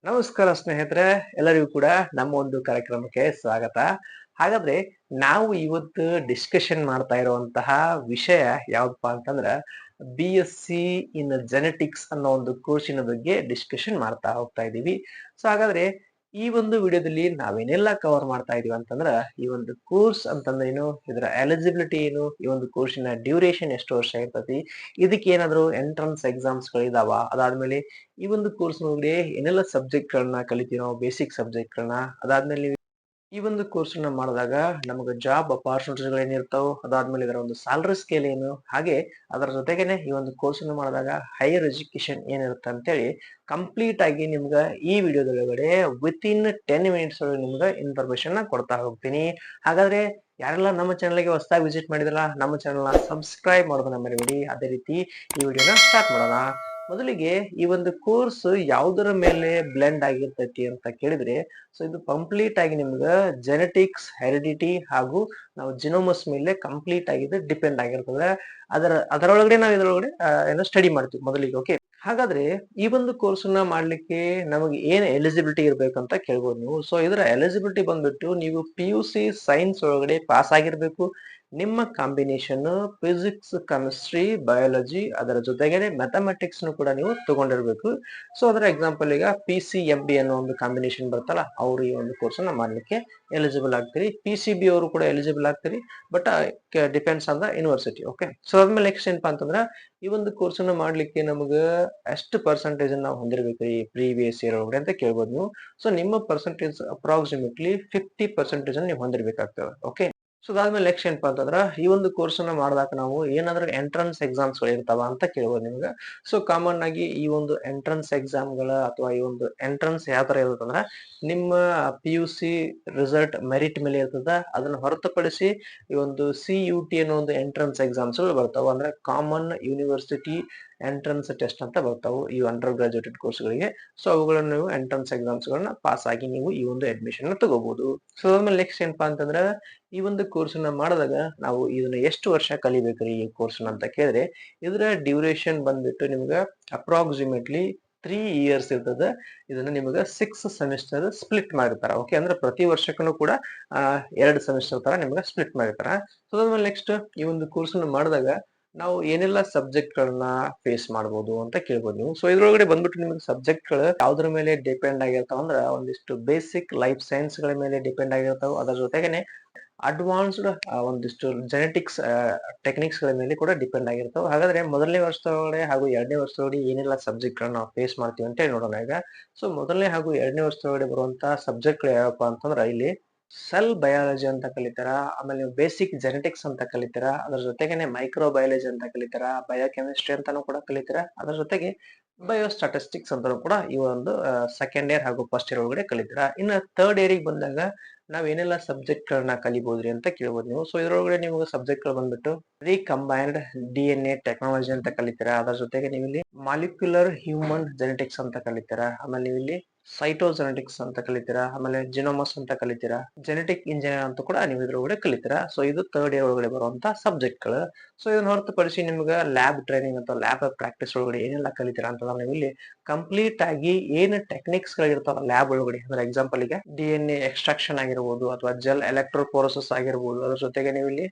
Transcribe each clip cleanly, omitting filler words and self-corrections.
ನಮಸ್ಕಾರ ಸ್ನೇಹಿತರೆ, ಎಲ್ಲರಿಗೂ ಕೂಡ ನಮ್ಮ ಒಂದು ಕಾರ್ಯಕ್ರಮಕ್ಕೆ ಸ್ವಾಗತ. ಹಾಗಾದ್ರೆ ನಾವು ಇವತ್ತು ಡಿಸ್ಕಷನ್ ಮಾಡ್ತಾ ಇರುವಂತಹ ವಿಷಯ ಯಾವ್ದಪ್ಪ ಅಂತಂದ್ರ BSc ಇನ್ ಜೆನೆಟಿಕ್ಸ್ ಅನ್ನೋ ಒಂದು ಕೋರ್ಸಿನ ಬಗ್ಗೆ ಡಿಸ್ಕಷನ್ ಮಾಡ್ತಾ ಹೋಗ್ತಾ ಇದೀವಿ. ಸೊ ಹಾಗಾದ್ರೆ ಈ ಒಂದು ವಿಡಿಯೋದಲ್ಲಿ ನಾವೇನೆಲ್ಲ ಕವರ್ ಮಾಡ್ತಾ ಇದೀವಿ ಅಂತಂದ್ರ ಈ ಒಂದು ಕೋರ್ಸ್ ಅಂತಂದ್ರೆ ಏನು, ಇದರ ಎಲಿಜಿಬಿಲಿಟಿ ಏನು, ಈ ಒಂದು ಕೋರ್ಸಿನ ಡ್ಯೂರೇಷನ್ ಎಷ್ಟು ವರ್ಷ ಇರ್ತತಿ, ಇದಕ್ಕೆ ಏನಾದ್ರು ಎಂಟ್ರನ್ಸ್ ಎಕ್ಸಾಮ್ಸ್ ಗಳಿದಾವ, ಅದಾದ್ಮೇಲೆ ಈ ಒಂದು ಕೋರ್ಸ್ ಒಳಗಡೆ ಏನೆಲ್ಲ ಸಬ್ಜೆಕ್ಟ್ ಗಳನ್ನ ಕಲಿತೀವಿ ನಾವು, ಬೇಸಿಕ್ ಸಬ್ಜೆಕ್ಟ್ ಗಳನ್ನ. ಅದಾದ್ಮೇಲೆ ಈ ಒಂದು ಕೋರ್ಸ್ ನ ಮಾಡಿದಾಗ ನಮಗೆ ಜಾಬ್ ಅಪಾರ್ಚುನಿಟಿಗಳು ಏನಿರ್ತಾವ, ಅದಾದ್ಮೇಲೆ ಇದರ ಒಂದು ಸ್ಯಾಲರಿ ಸ್ಕೇಲ್ ಏನು, ಹಾಗೆ ಅದರ ಜೊತೆಗೇನೆ ಈ ಒಂದು ಕೋರ್ಸ್ ನ ಮಾಡಿದಾಗ ಹೈಯರ್ ಎಜುಕೇಶನ್ ಏನಿರುತ್ತೆ ಅಂತೇಳಿ ಕಂಪ್ಲೀಟ್ ಆಗಿ ನಿಮ್ಗ ಈ ವಿಡಿಯೋದೊಳಗಡೆ ವಿತ್ ಇನ್ 10 ಮಿನಿಟ್ಸ್ ಒಳಗೆ ನಿಮ್ಗೆ ಇನ್ಫಾರ್ಮೇಶನ್ ನ ಕೊಡ್ತಾ ಹೋಗ್ತೀನಿ. ಹಾಗಾದ್ರೆ ಯಾರೆಲ್ಲ ನಮ್ಮ ಚಾನಲ್ಗೆ ಹೊಸದಾಗಿ ವಿಸಿಟ್ ಮಾಡಿದ್ರಲ್ಲ, ನಮ್ಮ ಚಾನಲ್ ನ ಸಬ್ಸ್ಕ್ರೈಬ್ ಮಾಡೋದನ್ನ ಮರಿಬೇಡಿ. ಅದೇ ರೀತಿ ಈ ವಿಡಿಯೋನ ಸ್ಟಾರ್ಟ್ ಮಾಡೋಣ. ಮೊದಲಿಗೆ ಈ ಒಂದು ಕೋರ್ಸ್ ಯಾವುದರ ಮೇಲೆ ಬ್ಲೆಂಡ್ ಆಗಿರ್ತೈತಿ ಅಂತ ಕೇಳಿದ್ರೆ, ಸೊ ಇದು ಕಂಪ್ಲೀಟ್ ಆಗಿ ನಿಮ್ಗ ಜೆನೆಟಿಕ್ಸ್, ಹೆರಿಡಿಟಿ ಹಾಗೂ ನಾವು ಜಿನೋಮಸ್ ಮೇಲೆ ಕಂಪ್ಲೀಟ್ ಆಗಿ ಡಿಪೆಂಡ್ ಆಗಿರ್ತದೆ. ಅದರೊಳಗಡೆ ನಾವು ಇದ್ರೊಳಗಡೆ ಏನೋ ಸ್ಟಡಿ ಮಾಡ್ತೀವಿ ಮೊದಲಿಗೆ. ಓಕೆ, ಹಾಗಾದ್ರೆ ಈ ಒಂದು ಕೋರ್ಸ್ ನ ಮಾಡ್ಲಿಕ್ಕೆ ನಮಗೆ ಏನ್ ಎಲಿಜಿಬಿಲಿಟಿ ಇರ್ಬೇಕಂತ ಕೇಳ್ಬೋದು ನೀವು. ಸೊ ಇದರ ಎಲಿಜಿಬಿಲಿಟಿ ಬಂದ್ಬಿಟ್ಟು ನೀವು PUC ಸೈನ್ಸ್ ಒಳಗಡೆ ಪಾಸ್ ಆಗಿರ್ಬೇಕು. ನಿಮ್ಮ ಕಾಂಬಿನೇಷನ್ ಫಿಸಿಕ್ಸ್, ಕೆಮಿಸ್ಟ್ರಿ, ಬಯಾಲಜಿ, ಅದರ ಜೊತೆಗೇನೆ ಮ್ಯಾಥಮೆಟಿಕ್ಸ್ ಕೂಡ ನೀವು ತಗೊಂಡಿರ್ಬೇಕು. ಸೊ ಅದರ ಎಕ್ಸಾಂಪಲ್ ಈಗ PCMB ಅನ್ನೋ ಒಂದು ಕಾಂಬಿನೇಷನ್ ಬರ್ತಲ್ಲ, ಅವ್ರು ಈ ಒಂದು ಕೋರ್ಸ್ ನ ಮಾಡ್ಲಿಕ್ಕೆ ಎಲಿಜಿಬಲ್ ಆಗ್ತೀರಿ. PCB ಅವರು ಕೂಡ ಎಲಿಜಿಬಲ್ ಆಗ್ತೀರಿ, but depends on the university. Okay, so ಅದ್ಮೇಲೆ ನೆಕ್ಸ್ಟ್ ಏನಪ್ಪಾ ಅಂತಂದ್ರ ಈ ಒಂದು ಕೋರ್ಸ್ ನ ಮಾಡ್ಲಿಕ್ಕೆ ನಮಗ ಎಷ್ಟು ಪರ್ಸೆಂಟೇಜ್ ನಾವು ಹೊಂದಿರ್ಬೇಕ್ರಿ ಪ್ರೀವಿಯಸ್ ಇಯರ್ ಒಳಗಡೆ ಅಂತ ಕೇಳ್ಬೋದು ನೀವು. ಸೊ ನಿಮ್ಮ ಪರ್ಸೆಂಟೇಜ್ ಅಪ್ರಾಕ್ಸಿಮೇಟ್ಲಿ 50% ನೀವು ಹೊಂದಿರ್ಬೇಕಾಗ್ತದೆ. ಓಕೆ, ಸೊ ಅದಾದ್ಮೇಲೆ ನೆಕ್ಸ್ಟ್ ಏನಪ್ಪಾ ಅಂತಂದ್ರ ಈ ಒಂದು ಕೋರ್ಸ್ ಅನ್ನ ಮಾಡಿದಾಗ ನಾವು ಏನಾದ್ರೂ ಎಂಟ್ರನ್ಸ್ ಎಕ್ಸಾಮ್ಸ್ ಗಳು ಇರ್ತಾವ ಅಂತ ಕೇಳ್ಬೋದು ನಿಮ್ಗ. ಸೊ ಕಾಮನ್ ಆಗಿ ಈ ಒಂದು ಎಂಟ್ರನ್ಸ್ ಎಕ್ಸಾಮ್ ಗಳ ಅಥವಾ ಈ ಒಂದು ಎಂಟ್ರನ್ಸ್ ಯಾವ ತರ ಇರುತ್ತಂದ್ರ ನಿಮ್ಮ PUC ರಿಸಲ್ಟ್ ಮೆರಿಟ್ ಮೇಲೆ ಇರ್ತದ. ಅದನ್ನ ಹೊರತುಪಡಿಸಿ ಈ ಒಂದು CUT ಅನ್ನೋ ಒಂದು ಎಂಟ್ರನ್ಸ್ ಎಕ್ಸಾಮ್ಸ್ ಗಳು ಬರ್ತಾವ, ಅಂದ್ರೆ ಕಾಮನ್ ಯೂನಿವರ್ಸಿಟಿ ಎಂಟ್ರನ್ಸ್ ಟೆಸ್ಟ್ ಅಂತ ಬರ್ತಾವು ಈ ಅಂಡರ್ ಗ್ರಾಜುಯೇಟೆಡ್ ಕೋರ್ಸ್ ಗಳಿಗೆ. ಸೊ ಅವುಗಳನ್ನು ನೀವು ಎಂಟ್ರನ್ಸ್ ಎಕ್ಸಾಮ್ಸ್ ಗಳನ್ನ ಪಾಸ್ ಆಗಿ ನೀವು ಈ ಒಂದು ಅಡ್ಮಿಷನ್ ತಗೋಬಹುದು. ಸೊ ಆಮೇಲೆ ನೆಕ್ಸ್ಟ್ ಏನಪ್ಪಾ ಅಂತಂದ್ರ ಈ ಒಂದು ಕೋರ್ಸ್ ನ ಮಾಡಿದಾಗ ನಾವು ಇದನ್ನ ಎಷ್ಟು ವರ್ಷ ಕಲಿಬೇಕ್ರಿ ಈ ಕೋರ್ಸ್ ಅಂತ ಕೇಳಿದ್ರೆ, ಇದರ ಡ್ಯೂರೇಷನ್ ಬಂದ್ಬಿಟ್ಟು ನಿಮ್ಗ ಅಪ್ರಾಕ್ಸಿಮೇಟ್ಲಿ 3 ಇಯರ್ಸ್ ಇರ್ತದ. ಇದನ್ನ ನಿಮ್ಗ 6 ಸೆಮಿಸ್ಟರ್ ಸ್ಪ್ಲಿಟ್ ಮಾಡಿರ್ತಾರ. ಓಕೆ, ಅಂದ್ರೆ ಪ್ರತಿ ವರ್ಷಕ್ಕೂ ಕೂಡ 2 ಸೆಮಿಸ್ಟರ್ ತರ ನಿಮ್ಗ ಸ್ಪ್ಲಿಟ್ ಮಾಡಿರ್ತಾರ. ಸೊ ಅದಾದ್ಮೇಲೆ ನೆಕ್ಸ್ಟ್ ಈ ಒಂದು ಕೋರ್ಸ್ ನ ಮಾಡಿದಾಗ ನಾವು ಏನೆಲ್ಲ ಸಬ್ಜೆಕ್ಟ್ ಗಳನ್ನ ಫೇಸ್ ಮಾಡಬಹುದು ಅಂತ ಕೇಳ್ಬೋದು ನೀವು. ಸೊ ಇದ್ರೊಳಗಡೆ ಬಂದ್ಬಿಟ್ಟು ನಿಮ್ಗೆ ಸಬ್ಜೆಕ್ಟ್ ಗಳು ಯಾವ್ದ್ರ ಮೇಲೆ ಡಿಪೆಂಡ್ ಆಗಿರ್ತಾವ ಅಂದ್ರ ಒಂದಿಷ್ಟು ಬೇಸಿಕ್ ಲೈಫ್ ಸೈನ್ಸ್ ಗಳ ಮೇಲೆ ಡಿಪೆಂಡ್ ಆಗಿರ್ತಾವ. ಅದರ ಜೊತೆಗೇನೆ ಅಡ್ವಾನ್ಸ್ಡ್ ಒಂದಿಷ್ಟು ಜೆನೆಟಿಕ್ಸ್ ಟೆಕ್ನಿಕ್ಸ್ ಗಳ ಮೇಲೆ ಕೂಡ ಡಿಪೆಂಡ್ ಆಗಿರ್ತಾವೆ. ಹಾಗಾದ್ರೆ ಮೊದಲನೇ ವರ್ಷದೊಳಗಡೆ ಹಾಗೂ 2ನೇ ವರ್ಷದೊಳಗಡೆ ಏನೆಲ್ಲ ಸಬ್ಜೆಕ್ಟ್ ಗಳನ್ನ ನಾವು ಫೇಸ್ ಮಾಡ್ತೀವಿ ಅಂತ ಹೇಳಿ ನೋಡೋಣ ಈಗ. ಸೊ ಮೊದಲನೇ ಹಾಗೂ 2ನೇ ವರ್ಷದೊಳಗಡೆ ಬರುವಂತಹ ಸಬ್ಜೆಕ್ಟ್ ಗಳು ಯಾವಪ್ಪ ಅಂತಂದ್ರ ಇಲ್ಲಿ ಸೆಲ್ ಬಯಾಲಜಿ ಅಂತ ಕಲಿತಾರ, ಆಮೇಲೆ ಬೇಸಿಕ್ ಜೆನೆಟಿಕ್ಸ್ ಅಂತ ಕಲಿತಾರ, ಅದ್ರ ಜೊತೆಗೇನೆ ಮೈಕ್ರೋ ಬಯಾಲಜಿ ಅಂತ ಕಲಿತಾರ, ಬಯೋಕೆಮಿಸ್ಟ್ರಿ ಅಂತಾನು ಕೂಡ ಕಲಿತಾರ, ಅದ್ರ ಜೊತೆಗೆ ಬಯೋಸ್ಟಾಟಿಸ್ಟಿಕ್ಸ್ ಅಂತಾನು ಕೂಡ ಈ ಒಂದು ಸೆಕೆಂಡ್ ಇಯರ್ ಹಾಗೂ ಫಸ್ಟ್ ಇಯರ್ ಒಳಗಡೆ ಕಲಿತಾರ. ಇನ್ನು ಥರ್ಡ್ ಇಯರ್ ಬಂದಾಗ ನಾವ್ ಏನೆಲ್ಲ ಸಬ್ಜೆಕ್ಟ್ ಗಳನ್ನ ಕಲಿಬಹುದ್ರಿ ಅಂತ ಕೇಳ್ಬೋದು ನೀವು. ಸೊ ಇದ್ರೊಳಗಡೆ ನಿಮ್ಗೆ ಸಬ್ಜೆಕ್ಟ್ ಗಳು ಬಂದ್ಬಿಟ್ಟು ಕಂಬೈನ್ಡ್ DNA ಟೆಕ್ನಾಲಜಿ ಅಂತ ಕಲಿತೀರಾ, ಅದರ ಜೊತೆಗೆ ನೀವು ಇಲ್ಲಿ ಮಾಲಿಕ್ಯುಲರ್ ಹ್ಯೂಮನ್ ಜೆನೆಟಿಕ್ಸ್ ಅಂತ ಕಲಿತೀರಾ, ಆಮೇಲೆ ನೀವು ಇಲ್ಲಿ ಸೈಟೋಜೆನೆಟಿಕ್ಸ್ ಅಂತ ಕಲಿತೀರಾ, ಆಮೇಲೆ ಜಿನೋಮಸ್ ಅಂತ ಕಲಿತೀರಾ, ಜೆನೆಟಿಕ್ ಇಂಜಿನಿಯರ್ ಅಂತ ಕೂಡ ನೀವು ಇದ್ರೊಳಗಡೆ ಕಲಿತೀರಾ. ಸೊ ಇದು ಥರ್ಡ್ ಇಯರ್ ಒಳಗಡೆ ಬರುವಂತ ಸಬ್ಜೆಕ್ಟ್ ಗಳು. ಸೊ ಇದನ್ನ ಹೊರತುಪಡಿಸಿ ನಿಮ್ಗೆ ಲ್ಯಾಬ್ ಟ್ರೈನಿಂಗ್ ಅಥವಾ ಲ್ಯಾಬ್ ಪ್ರಾಕ್ಟೀಸ್ ಒಳಗಡೆ ಏನೆಲ್ಲ ಕಲಿತೀರಾ ಅಂತಂದ್ರೆ ನೀವು ಇಲ್ಲಿ ಕಂಪ್ಲೀಟ್ ಆಗಿ ಏನ್ ಟೆಕ್ನಿಕ್ಸ್ ಗಳಿರ್ತಾವ ಲ್ಯಾಬ್ ಒಳಗಡೆ, ಅಂದ್ರೆ ಎಕ್ಸಾಂಪಲ್ ಈಗ DNA ಎಕ್ಸ್ಟ್ರಾಕ್ಷನ್ ಆಗಿರ್ಬೋದು ಅಥವಾ ಜೆಲ್ ಎಲೆಕ್ಟ್ರೋಫೋರೆಸಿಸ್ ಆಗಿರ್ಬೋದು, ಅದ್ರ ಜೊತೆಗೆ ನೀವು ಇಲ್ಲಿ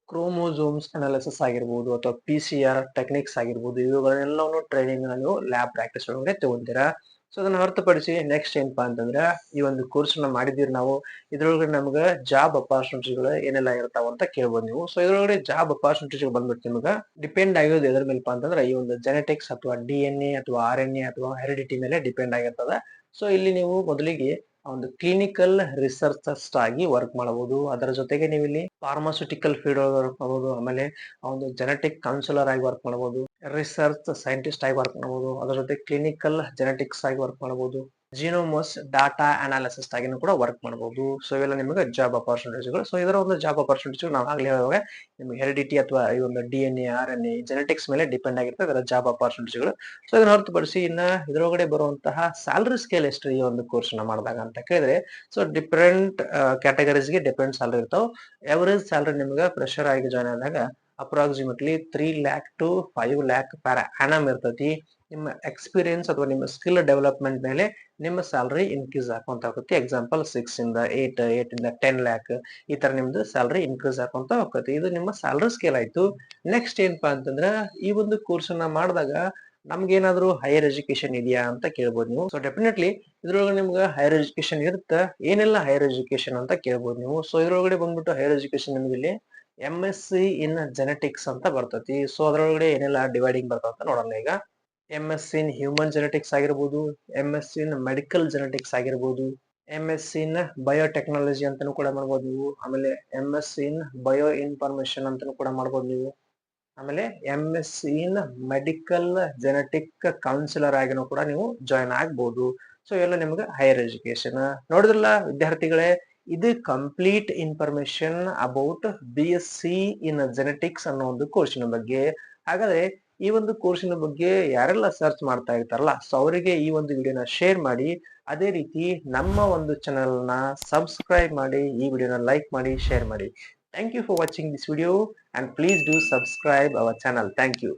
ಕ್ರೋಮೋಸೋಮ್ಸ್ ಅನಾಲಿಸಿಸ್ ಆಗಿರ್ಬೋದು ಅಥವಾ PCR ಟೆಕ್ನಿಕ್ಸ್ ಆಗಿರ್ಬೋದು, ಇವುಗಳನ್ನೆಲ್ಲವನ್ನು ಟ್ರೈನಿಂಗ್ ನೀವು ಲ್ಯಾಬ್ ಪ್ರಾಕ್ಟೀಸ್ ಒಳಗಡೆ ತಗೊಂತೀರಾ. ಸೊ ಅದನ್ನ ಹೊರತುಪಡಿಸಿ ನೆಕ್ಸ್ಟ್ ಏನಪ್ಪಾ ಅಂತಂದ್ರ ಈ ಒಂದು ಕೋರ್ಸ್ ನ ಮಾಡಿದೀವಿ ನಾವು, ಇದ್ರೊಳಗಡೆ ನಮ್ಗ ಜಾಬ್ ಅಪಾರ್ಚುನಿಟಿಗಳು ಏನೆಲ್ಲ ಇರ್ತಾವ ಅಂತ ಕೇಳ್ಬೋದು ನೀವು. ಸೊ ಇದ್ರೊಳಗಡೆ ಜಾಬ್ ಅಪಾರ್ಚುನಿಟಿಸ್ ಬಂದ್ಬಿಟ್ಟು ನಿಮ್ಗ ಡಿಪೆಂಡ್ ಆಗೋದು ಎದ್ರ ಮೇಲೆಪಾ ಅಂತಂದ್ರೆ ಈ ಒಂದು ಜೆನೆಟಿಕ್ಸ್ ಅಥವಾ DNA ಅಥವಾ RNA ಅಥವಾ ಹೆರಿಡಿಟಿ ಮೇಲೆ ಡಿಪೆಂಡ್ ಆಗಿರ್ತದ. ಸೊ ಇಲ್ಲಿ ನೀವು ಮೊದಲಿಗೆ ಒಂದು ಕ್ಲಿನಿಕಲ್ ರಿಸರ್ಚರ್ಸ್ ಆಗಿ ವರ್ಕ್ ಮಾಡಬಹುದು. ಅದರ ಜೊತೆಗೆ ನೀವು ಇಲ್ಲಿ ಫಾರ್ಮಾಸ್ಯೂಟಿಕಲ್ ಫೀಲ್ಡ್ ವರ್ಕ್ ಮಾಡಬಹುದು, ಆಮೇಲೆ ಒಂದು ಜೆನೆಟಿಕ್ ಕೌನ್ಸಿಲರ್ ಆಗಿ ವರ್ಕ್ ಮಾಡಬಹುದು, ರಿಸರ್ಚ್ ಸೈಂಟಿಸ್ಟ್ ಆಗಿ ವರ್ಕ್ ಮಾಡಬಹುದು, ಅದರ ಜೊತೆ ಕ್ಲಿನಿಕಲ್ ಜೆನೆಟಿಕ್ಸ್ ಆಗಿ ವರ್ಕ್ ಮಾಡಬಹುದು, ಜಿನೋಮಸ್ ಡಾಟಾ ಅನಾಲಿಸಿಸ್ಟ್ ಆಗಿನೂ ಕೂಡ ವರ್ಕ್ ಮಾಡಬಹುದು. ಸೊ ಇವೆಲ್ಲ ನಿಮಗೆ ಜಾಬ್ ಅಪಾರ್ಚುನಿಟೀಸ್ಗಳು. ಸೊ ಇದರ ಒಂದು ಜಾಬ್ ಅಪಾರ್ಚುನಿಟೀಸ್ ನಾವು ಆಗ್ಲೇ ಹೇಳುವಾಗ ನಿಮ್ಗೆ ಹೆರಿಡಿಟಿ ಅಥವಾ ಈ ಒಂದು DNA RNA ಜೆನೆಟಿಕ್ಸ್ ಮೇಲೆ ಡಿಪೆಂಡ್ ಆಗಿರ್ತದೆ ಅದರ ಜಾಬ್ ಅಪಾರ್ಚುನಿಟೀಸ್ಗಳು. ಸೊ ಇದನ್ನ ಹೊರತುಪಡಿಸಿ ಇನ್ನ ಇದರೊಳಗಡೆ ಬರುವಂತಹ ಸ್ಯಾಲರಿ ಸ್ಕೇಲ್ ಎಷ್ಟು ಈ ಒಂದು ಕೋರ್ಸ್ ನ ಮಾಡಿದಾಗ ಅಂತ ಕೇಳಿದ್ರೆ, ಸೊ ಡಿಫರೆಂಟ್ ಕ್ಯಾಟಗರೀಸ್ಗೆ ಡಿಫರೆಂಟ್ ಸ್ಯಾಲರಿ ಇರ್ತಾವ. ಎವರೇಜ್ ಸ್ಯಾಲರಿ ನಿಮ್ಗೆ ಫ್ರೆಶರ್ ಆಗಿ ಜಾಯ್ನ್ ಆದಾಗ approximately 3 lakh to 5 lakh per annum ಇರ್ತೈತಿ. ನಿಮ್ಮ ಎಕ್ಸ್ಪೀರಿಯನ್ಸ್ ಅಥವಾ ನಿಮ್ಮ ಸ್ಕಿಲ್ ಡೆವಲಪ್ಮೆಂಟ್ ಮೇಲೆ ನಿಮ್ಮ ಸ್ಯಾಲರಿ ಇನ್ಕ್ರೀಸ್ ಆಕೊಂತ ಹೋಗುತ್ತೆ. ಎಕ್ಸಾಂಪಲ್ 6 ಇಂದ 8, 8 ಇಂದ 10 ಲ್ಯಾಕ್ ಈ ತರ ನಿಮ್ದು ಸ್ಯಾಲರಿ ಇನ್ಕ್ರೀಸ್ ಆಕೊಂತ ಹೋಗುತ್ತೆ. ಇದು ನಿಮ್ಮ ಸ್ಯಾಲರಿ ಸ್ಕೇಲ್ ಆಯ್ತು. ನೆಕ್ಸ್ಟ್ ಏನಪ್ಪಾ ಅಂತಂದ್ರ ಈ ಒಂದು ಕೋರ್ಸ್ ಅನ್ನ ಮಾಡಿದಾಗ ನಮ್ಗೇನಾದ್ರೂ ಹೈಯರ್ ಎಜುಕೇಶನ್ ಇದೆಯಾ ಅಂತ ಕೇಳ್ಬೋದು ನೀವು. ಸೊ ಡೆಫಿನೆಟ್ಲಿ ಇದ್ರೊಳಗೆ ನಿಮ್ಗೆ ಹೈಯರ್ ಎಜುಕೇಶನ್ ಇರುತ್ತೆ. ಏನೆಲ್ಲ ಹೈಯರ್ ಎಜುಕೇಶನ್ ಅಂತ ಕೇಳ್ಬೋದು ನೀವು. ಸೊ ಇದ್ರೊಳಗಡೆ ಬಂದ್ಬಿಟ್ಟು ಹೈಯರ್ ಎಜುಕೇಶನ್ ನಿಮ್ಗೆ ಇಲ್ಲಿ MSc ಇನ್ ಜೆನೆಟಿಕ್ಸ್ ಅಂತ ಬರ್ತೈತಿ. ಸೊ ಅದ್ರೊಳಗಡೆ ಏನೆಲ್ಲ ಡಿವೈಡಿಂಗ್ ಬರ್ತಾವ ಅಂತ ನೋಡೋಣ ಈಗ. MSc ಇನ್ ಹ್ಯೂಮನ್ ಜೆನೆಟಿಕ್ಸ್ ಆಗಿರ್ಬೋದು, MSc ಇನ್ ಮೆಡಿಕಲ್ ಜೆನೆಟಿಕ್ಸ್ ಆಗಿರ್ಬೋದು, MSc ಇನ್ ಬಯೋಟೆಕ್ನಾಲಜಿ ಅಂತಾನೂ ಕೂಡ ಮಾಡ್ಬೋದು ನೀವು. ಆಮೇಲೆ MSc ಇನ್ ಬಯೋ ಇನ್ಫಾರ್ಮೇಶನ್ ಅಂತಾನೂ ಕೂಡ ಮಾಡ್ಬೋದು ನೀವು. ಆಮೇಲೆ MSc in medical genetic counsellor ಆಗಿನೂ ಕೂಡ ನೀವು ಜಾಯಿನ್ ಆಗ್ಬೋದು. ಸೊ ಎಲ್ಲ ನಿಮ್ಗೆ ಹೈಯರ್ ಎಜುಕೇಶನ್. ನೋಡಿದ್ರಲ್ಲ ವಿದ್ಯಾರ್ಥಿಗಳೇ, ಇದು complete information about BSc in genetics ಅನ್ನೋ ಒಂದು ಕೋರ್ಸಿನ ಬಗ್ಗೆ. ಹಾಗಾದ್ರೆ ಈ ಒಂದು ಕೋರ್ಸಿನ ಬಗ್ಗೆ ಯಾರೆಲ್ಲ ಸರ್ಚ್ ಮಾಡ್ತಾ ಇರ್ತಾರಲ್ಲ, ಸೊ ಅವರಿಗೆ ಈ ಒಂದು ವಿಡಿಯೋನ ಶೇರ್ ಮಾಡಿ. ಅದೇ ರೀತಿ ನಮ್ಮ ಒಂದು ಚಾನೆಲ್ ನ ಸಬ್ಸ್ಕ್ರೈಬ್ ಮಾಡಿ, ಈ ವಿಡಿಯೋನ ಲೈಕ್ ಮಾಡಿ, ಶೇರ್ ಮಾಡಿ. Thank you for watching this video and please do subscribe our channel. Thank you.